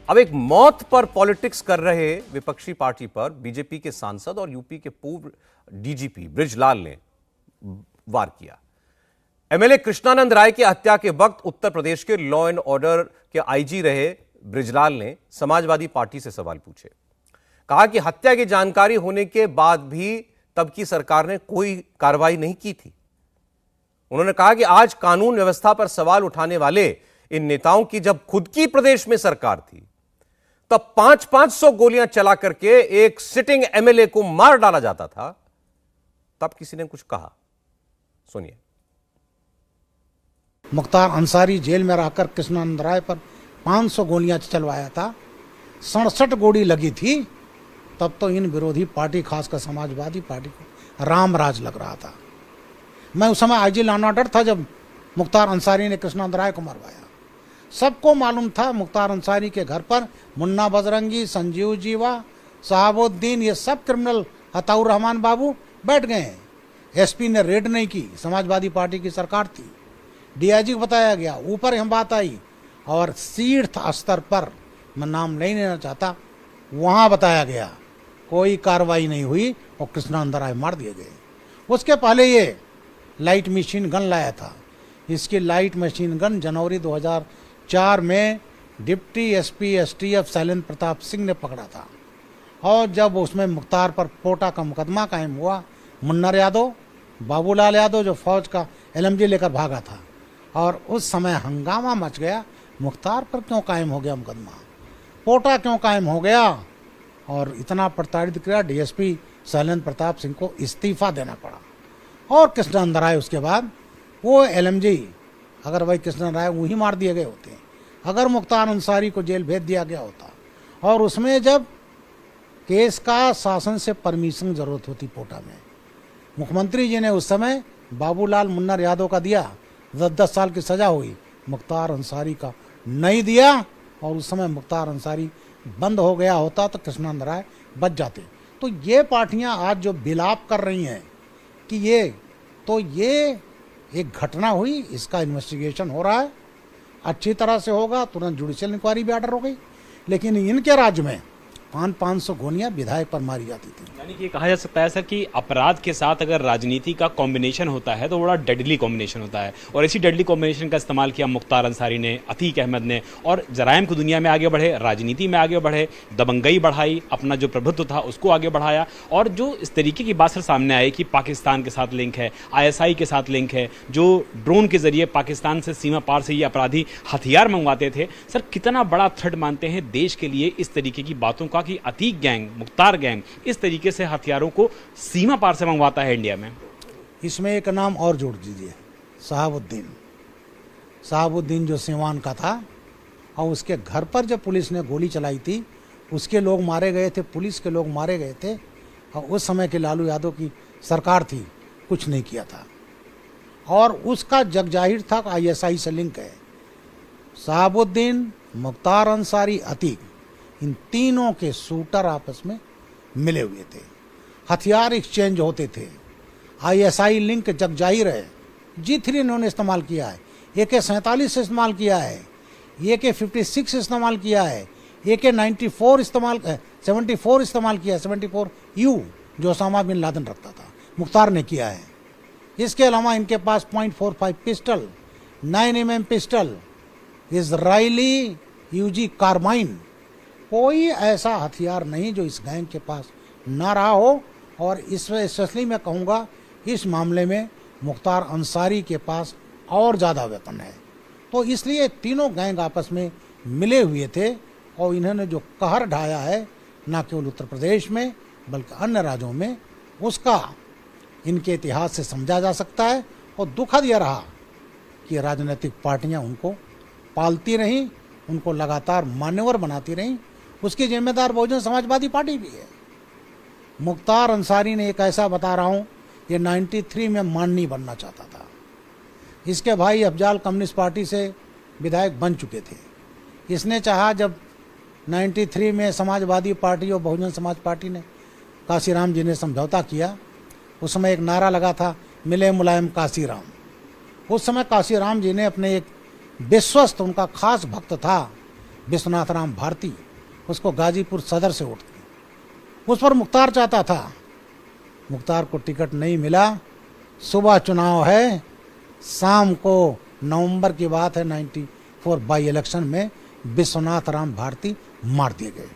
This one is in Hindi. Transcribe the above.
अब एक मौत पर पॉलिटिक्स कर रहे विपक्षी पार्टी पर बीजेपी के सांसद और यूपी के पूर्व डीजीपी बृजलाल ने वार किया। एमएलए कृष्णानंद राय की हत्या के वक्त उत्तर प्रदेश के लॉ एंड ऑर्डर के आईजी रहे बृजलाल ने समाजवादी पार्टी से सवाल पूछे। कहा कि हत्या की जानकारी होने के बाद भी तब की सरकार ने कोई कार्रवाई नहीं की थी। उन्होंने कहा कि आज कानून व्यवस्था पर सवाल उठाने वाले इन नेताओं की जब खुद की प्रदेश में सरकार थी तब 500 गोलियां चला करके एक सिटिंग एमएलए को मार डाला जाता था, तब किसी ने कुछ कहा। सुनिए। मुख्तार अंसारी जेल में रहकर कृष्णानंद राय पर 500 गोलियां चलवाया था, 67 गोली लगी थी, तब तो इन विरोधी पार्टी खासकर समाजवादी पार्टी को राम राज लग रहा था। मैं उस समय आईजी लॉ एंड ऑर्डर था जब मुख्तार अंसारी ने कृष्णानंद राय को मरवाया। सबको मालूम था मुख्तार अंसारी के घर पर मुन्ना बजरंगी, संजीव जीवा, शहाबुद्दीन, ये सब क्रिमिनल, अताउर रहमान बाबू बैठ गए हैं। एसपी ने रेड नहीं की, समाजवादी पार्टी की सरकार थी। डीआईजी को बताया गया, ऊपर हम बात आई और शीर्ष स्तर पर, मैं नाम नहीं लेना चाहता, वहां बताया गया कोई कार्रवाई नहीं हुई और कृष्णानंद राय मार दिए गए। उसके पहले ये लाइट मशीन गन लाया था। इसकी लाइट मशीन गन जनवरी 2004 में deputy SP STF Shailendra Pratap Singh ने पकड़ा था और जब उसमें मुख्तार पर पोटा का मुकदमा कायम हुआ, मुन्नर यादव, बाबूलाल यादव जो फौज का एलएमजी लेकर भागा था, और उस समय हंगामा मच गया, मुख्तार पर क्यों कायम हो गया मुकदमा, पोटा क्यों कायम हो गया, और इतना प्रताड़ित किया डीएसपी शैलेंद्र प्रताप सिंह को इस्तीफा देना पड़ा। और कृष्णानंद राय उसके बाद वो एलएमजी, अगर भाई कृष्णानंद राय वही मार दिए गए होते, अगर मुख्तार अंसारी को जेल भेज दिया गया होता, और उसमें जब केस का शासन से परमिशन जरूरत होती पोटा में, मुख्यमंत्री जी ने उस समय बाबूलाल मुन्नर यादव का दिया, 10 साल की सजा हुई, मुख्तार अंसारी का नहीं दिया, और उस समय मुख्तार अंसारी बंद हो गया होता तो कृष्णानंद राय बच जाते। तो ये पार्टियां आज जो विलाप कर रही हैं कि ये एक घटना हुई, इसका इन्वेस्टिगेशन हो रहा है, अच्छी तरह से होगा, तुरंत जुडिशियल इंक्वायरी भी ऑर्डर हो गई, लेकिन इनके राज्य में 500 गोलियां विधायक पर मारी जाती थी। यानी कि कहा जा सकता है सर कि अपराध के साथ अगर राजनीति का कॉम्बिनेशन होता है तो बड़ा डेडली कॉम्बिनेशन होता है, और इसी डेडली कॉम्बिनेशन का इस्तेमाल किया मुख्तार अंसारी ने, अतीक अहमद ने, और जराइम को दुनिया में आगे बढ़े, राजनीति में आगे बढ़े, दबंगई बढ़ाई, अपना जो प्रभुत्व था उसको आगे बढ़ाया। और जो इस तरीके की बात सर सामने आई कि पाकिस्तान के साथ लिंक है, ISI के साथ लिंक है, जो ड्रोन के जरिए पाकिस्तान से सीमा पार से ये अपराधी हथियार मंगवाते थे, सर कितना बड़ा थ्रेट मानते हैं देश के लिए इस तरीके की बातों का कि अतीक गैंग, मुख्तार गैंग इस तरीके से हथियारों को सीमा पार से मंगवाता है इंडिया में? इसमें एक नाम और जोड़ दीजिए, शहाबुद्दीन जो सीवान का था, और उसके घर पर जब पुलिस ने गोली चलाई थी, उसके लोग मारे गए थे, पुलिस के लोग मारे गए थे, और उस समय के लालू यादव की सरकार थी, कुछ नहीं किया था, और उसका जगजाहिर था ISI से लिंक है। शहाबुद्दीन, मुख्तार अंसारी, अतीक, इन तीनों के शूटर आपस में मिले हुए थे, हथियार एक्सचेंज होते थे, ISI लिंक जगजाहिर है। G3 इन्होंने इस्तेमाल किया है, AK-47 इस्तेमाल किया है, AK-56 इस्तेमाल किया है, AK-94 74 इस्तेमाल किया है, 74U जो ओसामा बिन लादेन रखता था, मुख्तार ने किया है। इसके अलावा इनके पास .45 pistol, 9mm pistol, Israeli UG carbine, कोई ऐसा हथियार नहीं जो इस गैंग के पास ना रहा हो। और इसलिए मैं कहूँगा इस मामले में मुख्तार अंसारी के पास और ज़्यादा वेपन है। तो इसलिए तीनों गैंग आपस में मिले हुए थे, और इन्होंने जो कहर ढाया है न केवल उत्तर प्रदेश में बल्कि अन्य राज्यों में, उसका इनके इतिहास से समझा जा सकता है। और दुखद यह रहा कि राजनीतिक पार्टियां उनको पालती रहीं, उनको लगातार मान्यवर बनाती रहीं, उसकी जिम्मेदार बहुजन समाजवादी पार्टी भी है। मुख्तार अंसारी ने एक ऐसा, बता रहा हूँ, ये 93 में माननी बनना चाहता था। इसके भाई अफजाल कम्युनिस्ट पार्टी से विधायक बन चुके थे। इसने चाहा, जब 93 में समाजवादी पार्टी और बहुजन समाज पार्टी ने काशीराम जी ने समझौता किया, उस समय एक नारा लगा था, मिले मुलायम काशीराम। उस समय काशीराम जी ने अपने एक विश्वस्त, उनका खास भक्त था विश्वनाथ राम भारती, उसको गाजीपुर सदर से उठते, उस पर मुख्तार चाहता था, मुख्तार को टिकट नहीं मिला। सुबह चुनाव है, शाम को नवंबर की बात है 94 बाई इलेक्शन में विश्वनाथ राम भारती मार दिए गए।